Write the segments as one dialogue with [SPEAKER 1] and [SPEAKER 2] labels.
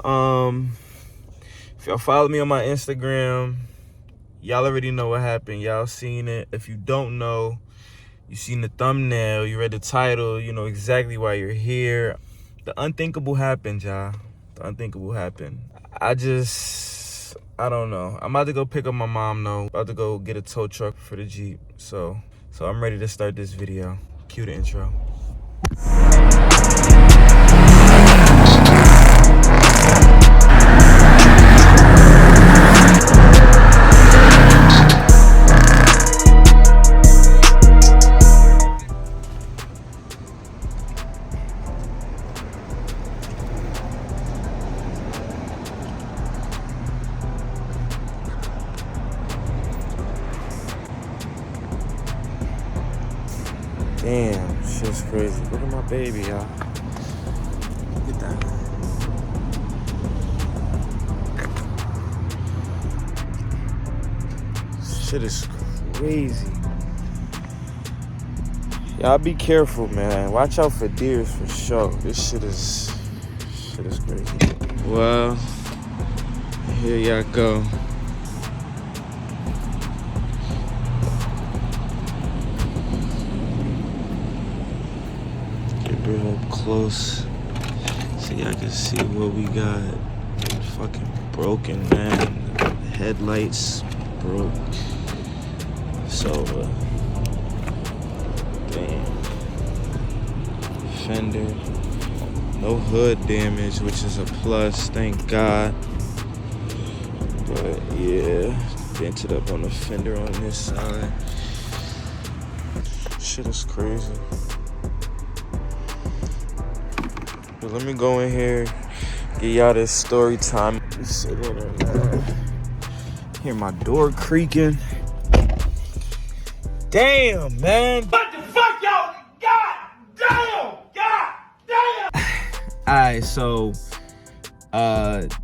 [SPEAKER 1] If y'all follow me on my Instagram, y'all already know what happened. Y'all seen it. If you don't know, you seen the thumbnail, you read the title, you know exactly why you're here. The unthinkable happened, y'all. The unthinkable happened. I don't know. I'm about to go pick up my mom though. About to go get a tow truck for the Jeep. So I'm ready to start this video. Cue the intro. Damn, shit's crazy. Look at my baby, y'all. Look at that. Shit is crazy. Y'all be careful, man. Watch out for deers for sure. This shit is crazy. Well, here y'all go. Real up close so y'all can see what we got. It's fucking broken, man. The headlights broke. It's over. Damn. Fender. No hood damage, which is a plus, thank God. But yeah, dented up on the fender on this side. Shit is crazy. But let me go in here, get y'all this story time. Sit in there, man. Hear my door creaking. Damn, man.
[SPEAKER 2] What the fuck, y'all? God damn! God damn!
[SPEAKER 1] Alright, so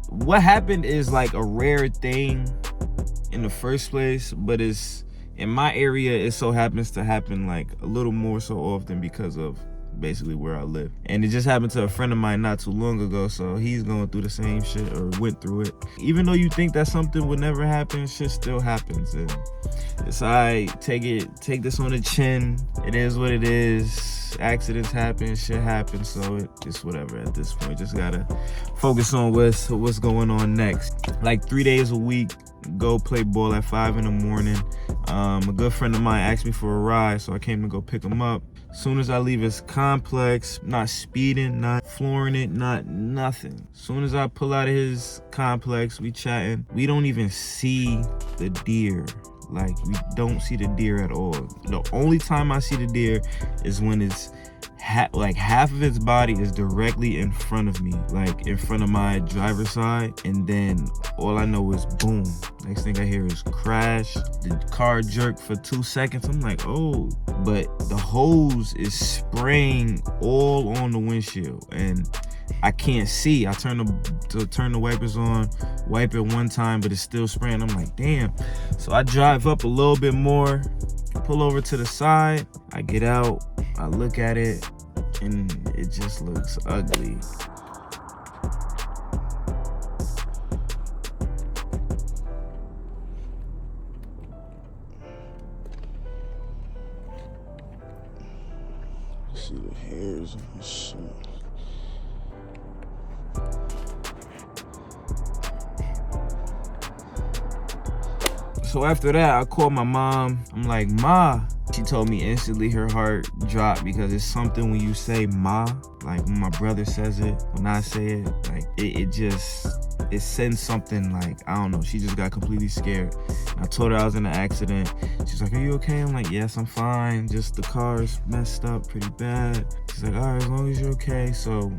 [SPEAKER 1] what happened is like a rare thing in the first place, but it's in my area, it so happens to happen like a little more so often because of basically where I live. And it just happened to a friend of mine not too long ago, so he's going through the same shit or went through it. Even though you think that something would never happen, shit still happens. And it's alright, take this on the chin. It is what it is. Accidents happen, shit happens, so it's whatever at this point. Just gotta focus on what's going on next. Like 3 days a week, go play ball at 5 in the morning. A good friend of mine asked me for a ride, so I came to go pick him up. Soon as I leave his complex, not speeding, not flooring it, not nothing. Soon as I pull out of his complex, we chatting. We don't even see the deer. Like, we don't see the deer at all. The only time I see the deer is when it's like half of its body is directly in front of me, like in front of my driver's side, and then all I know is boom. Next thing I hear is crash. The car jerked for 2 seconds. I'm like, oh, but the hose is spraying all on the windshield and I can't see. I turn the wipers on, wipe it one time, but it's still spraying. I'm like, damn. So I drive up a little bit more, pull over to the side. I get out, I look at it, and it just looks ugly. See the hairs on the shit. So after that, I called my mom. I'm like, Ma. She told me instantly her heart dropped because it's something when you say Ma, like when my brother says it, when I say it, like it sends something like, I don't know, she just got completely scared. I told her I was in an accident. She's like, are you okay? I'm like, yes, I'm fine. Just the car's messed up pretty bad. She's like, all right, as long as you're okay. So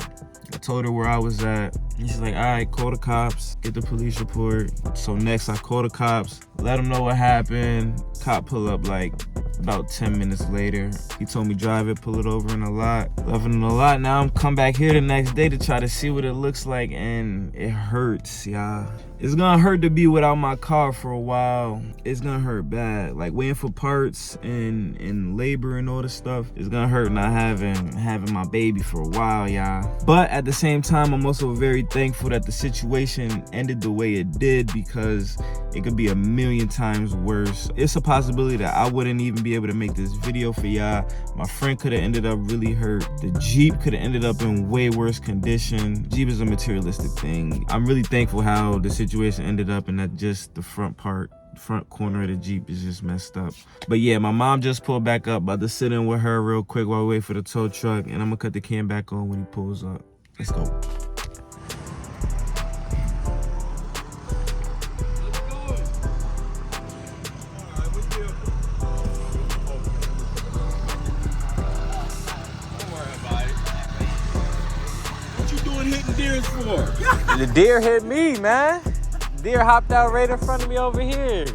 [SPEAKER 1] I told her where I was at. And she's like, all right, call the cops, get the police report. So next I call the cops, let them know what happened. Cop pull up like about 10 minutes later. He told me drive it, pull it over in a lot. Left it in a lot. Now I'm come back here the next day to try to see what it looks like, and it hurts, y'all. It's gonna hurt to be without my car for a while. It's gonna hurt bad. Like waiting for parts and labor and all this stuff. It's gonna hurt not having my baby for a while, y'all. But at the same time, I'm also very thankful that the situation ended the way it did, because it could be a million times worse. It's a possibility that I wouldn't even be able to make this video for y'all. My friend could have ended up really hurt. The Jeep could have ended up in way worse condition. Jeep is a materialistic thing. I'm really thankful how the situation ended up, and that just the front corner of the Jeep is just messed up. But yeah, my mom just pulled back up. About to sit in with her real quick while we wait for the tow truck, and I'm gonna cut the cam back on when he pulls up. Let's go.
[SPEAKER 2] Hitting deers for?
[SPEAKER 3] The deer hit me, man. Deer hopped out right in front of me over here.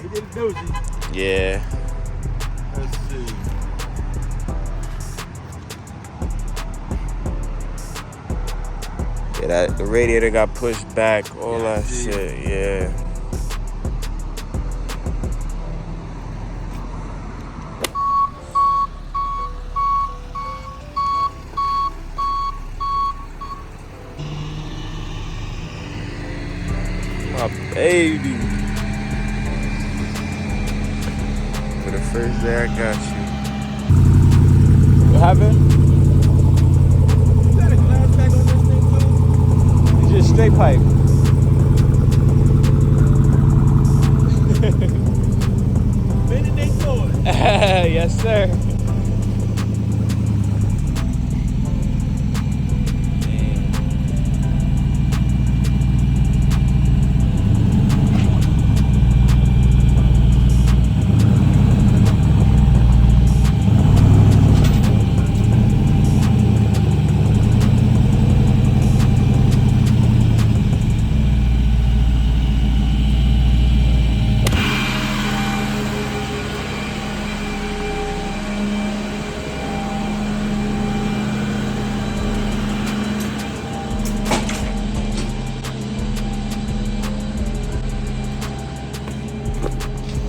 [SPEAKER 2] He did a doozy.
[SPEAKER 3] Yeah.
[SPEAKER 2] Let's see.
[SPEAKER 3] Yeah, the radiator got pushed back, all that shit, yeah. My baby. For the first day I got you. What happened?
[SPEAKER 2] You got a glass back on this thing, too?
[SPEAKER 3] It's just straight pipe.
[SPEAKER 2] When did they throw it?
[SPEAKER 3] Yes, sir.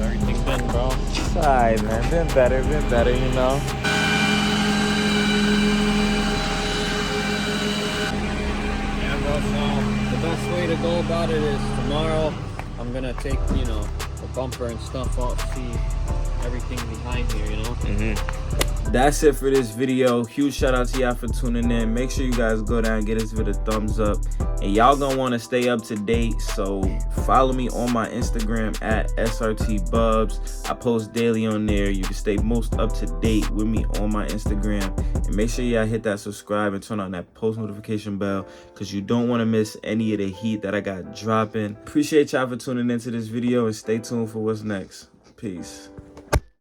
[SPEAKER 3] Everything been, bro? It's alright, man. Been better, you know.
[SPEAKER 4] Yeah, bro, so the best way to go about it is tomorrow I'm gonna take, you know, the bumper and stuff off, see everything behind here, you know?
[SPEAKER 1] That's it for this video. Huge shout out to y'all for tuning in. Make sure you guys go down and get this video a thumbs up, and y'all gonna want to stay up to date, so follow me on my Instagram at SRTBUBZ. I post daily on there. You can stay most up to date with me on my Instagram, and make sure y'all hit that subscribe and turn on that post notification bell, because you don't want to miss any of the heat that I got dropping. Appreciate y'all for tuning into this video, and stay tuned for what's next. Peace.